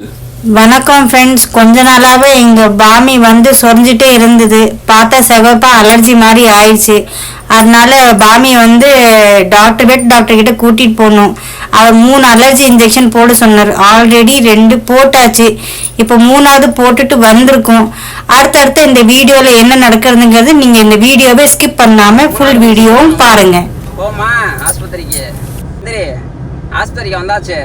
வணக்கம் ஃப்ரெண்ட்ஸ். கொஞ்ச நாளாகவே எங்கள் பாமி வந்து சொரிஞ்சிட்டே இருந்தது. பார்த்தா செவப்பாக அலர்ஜி மாதிரி ஆயிடுச்சு. அதனால பாமி வந்து டாக்டர் கிட்ட கூட்டிகிட்டு போகணும். அவர் 3 அலர்ஜி இன்ஜெக்ஷன் போட சொன்னார். ஆல்ரெடி 2 போட்டாச்சு. இப்போ 3ஆவது போட்டுட்டு வந்திருக்கோம். அடுத்தடுத்து இந்த வீடியோவில் என்ன நடக்கிறதுங்கிறது நீங்கள் இந்த வீடியோவை ஸ்கிப் பண்ணாமல் ஃபுல் வீடியோவும் பாருங்கள். போமா ஆஸ்பத்திரிக்கு வந்தாச்சு.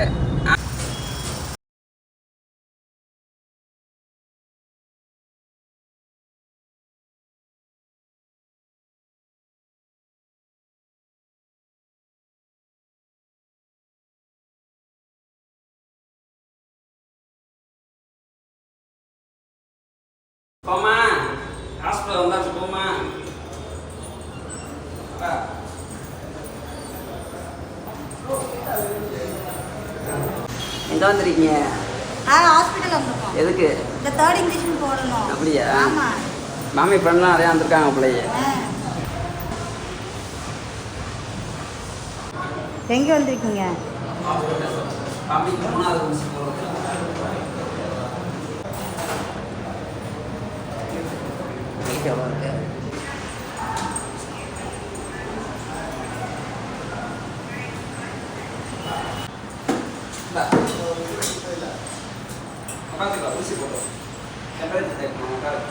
போமா ஹாஸ்பிட்டல் வந்தாச்சு. போமா எங்க வந்துருக்கீங்க? ஹாஸ்பிட்டல் வந்திருக்கோம். எதுக்கு? இந்த 3rd இன்ஜெக்ஷன் போடணும். அப்படியா? ஆமா. மாமி ஃப்ரெண்ட்லாம் நிறையா வந்திருக்காங்க பிள்ளைய. எங்க வந்திருக்கீங்க? மாமிக்கு 3வது ஊசி போடுறது. எவ்வளோ இருக்கு? உட்காந்துக்கலாம். ஊசி போட்டோம். டெம்பரேச்சர் செக் பண்ணணும்.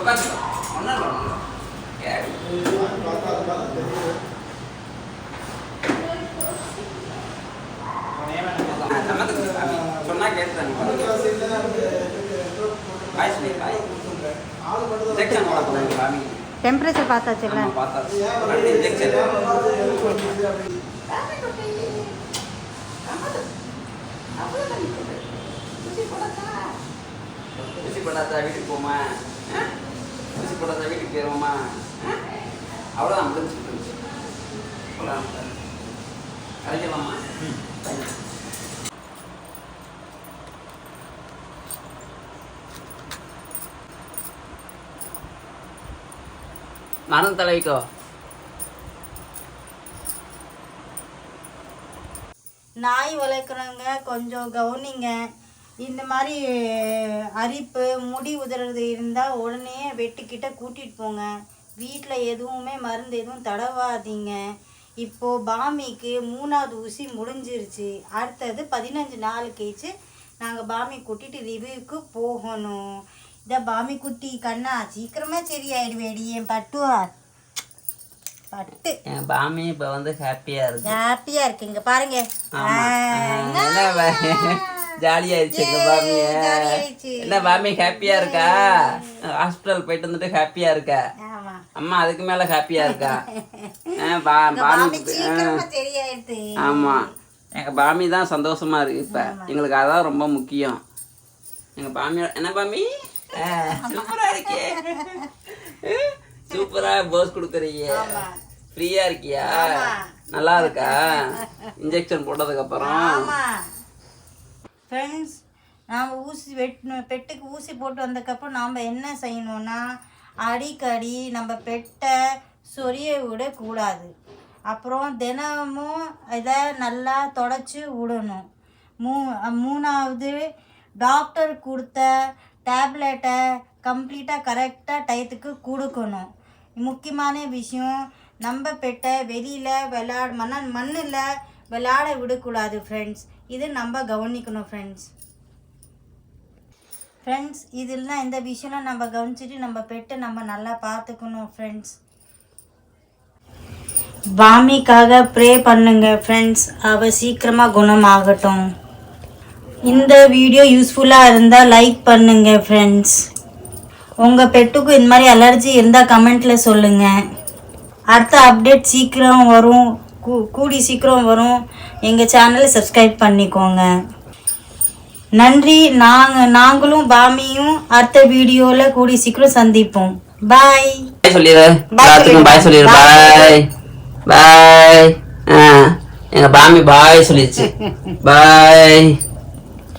உட்காந்துக்கலாம். ஒன்றும் சொன்னா கேட்டுறாங்க. டெம்பரேச்சர் பார்த்தாச்சு. ஊசி போடாதா வீட்டுக்கு போமா? ஊசி போடாதா வீட்டுக்கு போயிருவோமா? அவ்வளோதான் முடிஞ்சு கரைக்கலாமா? மருந்து தலைவிக்கோ. நாய் வளர்க்குறவங்க கொஞ்சம் கவனிங்க. இந்த மாதிரி அரிப்பு முடி உதறது இருந்தால் உடனே வெட்டுக்கிட்ட கூட்டிகிட்டு போங்க. வீட்டில் எதுவுமே மருந்து எதுவும் தடவாதீங்க. இப்போது பாமிக்கு 3ஆவது ஊசி முடிஞ்சிருச்சு. அடுத்தது 15 நாள் கழிச்சு நாங்கள் பாமி கூட்டிகிட்டு ரிவ்யூக்கு போகணும். இதை பாமி குட்டி கண்ணா சீக்கிரமாக சரியாயிடுவேடி. என் பட்டு என் பாமி இப்போ வந்து ஹாப்பியாக இருக்கு. இங்கே பாருங்க, ஜாலியாயிருச்சு எங்க பாமிய. என்ன பாமி ஹாப்பியா இருக்கா? ஹாஸ்பிட்டல் போயிட்டு வந்துட்டு ஹாப்பியா இருக்கா? அம்மா அதுக்கு மேல ஹாப்பியா இருக்கா? ஆமா, எங்க பாமி தான் சந்தோஷமா இருக்கு இப்ப. எங்களுக்கு அதான் ரொம்ப முக்கியம். எங்க பாமி என்ன பாமி சூப்பரா இருக்கே. சூப்பரா போஸ் கொடுக்குறீங்க. ஃப்ரீயா இருக்கியா? நல்லா இருக்கா இன்ஜெக்ஷன் போட்டதுக்கு அப்புறம்? ஃப்ரெண்ட்ஸ், நாம் ஊசி பெட்டுக்கு ஊசி போட்டு வந்ததுக்கப்புறம் நாம் என்ன செய்யணும்னா, அடிக்கடி நம்ம பெட்டை சொரிய விடக்கூடாது. அப்புறம் தினமும் இதை நல்லா தொடச்சி விடணும். 3ஆவது டாக்டர் கொடுத்த டேப்லெட்டை கம்ப்ளீட்டாக கரெக்டாக டயத்துக்கு கொடுக்கணும். முக்கியமான விஷயம், நம்ம பெட்டை வெளியில் மண்ணில் விளையாட விடக்கூடாது ஃப்ரெண்ட்ஸ். இது நம்ம கவனிக்கணும் ஃப்ரெண்ட்ஸ். இதெல்லாம் இந்த விஷயம்லாம் நம்ம கவனிச்சுட்டு நம்ம பெட்டை நம்ம நல்லா பார்த்துக்கணும் ஃப்ரெண்ட்ஸ். பாமிக்காக ப்ரே பண்ணுங்க ஃப்ரெண்ட்ஸ். அவள் சீக்கிரமாக குணமாகட்டும். இந்த வீடியோ யூஸ்ஃபுல்லாக இருந்தால் லைக் பண்ணுங்க ஃப்ரெண்ட்ஸ். உங்கள் பெட்டுக்கும் இந்த மாதிரி அலர்ஜி இருந்தால் கமெண்ட்டில் சொல்லுங்கள். அடுத்த அப்டேட் சீக்கிரம் வரும், கூடி சீக்கிரம் வரும். எங்கள் சேனலை சப்ஸ்கிரைப் பண்ணிக்கோங்க. நன்றி. நாங்களும் பாமியும் அடுத்த வீடியோவில் கூடி சீக்கிரம் சந்திப்போம். பாய் சொல்லிடு. பாய் சொல்லிடு. பாய் பாய். எங்க பாமி பாய் சொல்லிடுச்சு. பாய்.